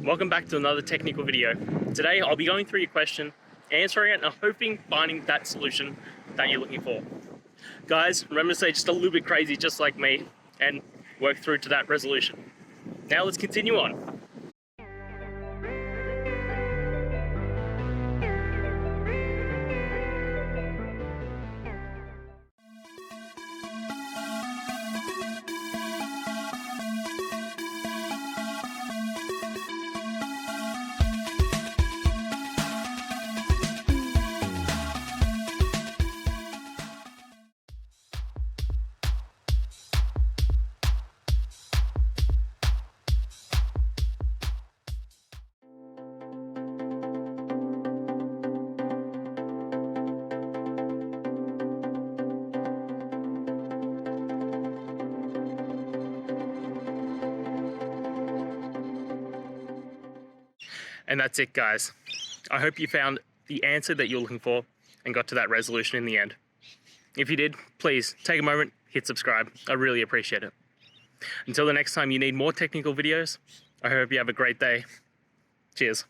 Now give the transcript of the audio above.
welcome back to another technical video. Today I'll be going through your question, answering it, and hoping finding that solution that you're looking for. Guys, remember to stay just a little bit crazy just like me and work through to that resolution. Now let's continue on. And that's it, guys. I hope you found the answer that you're looking for and got to that resolution in the end. If you did, please take a moment, hit subscribe. I really appreciate it. Until the next time you need more technical videos, I hope you have a great day. Cheers.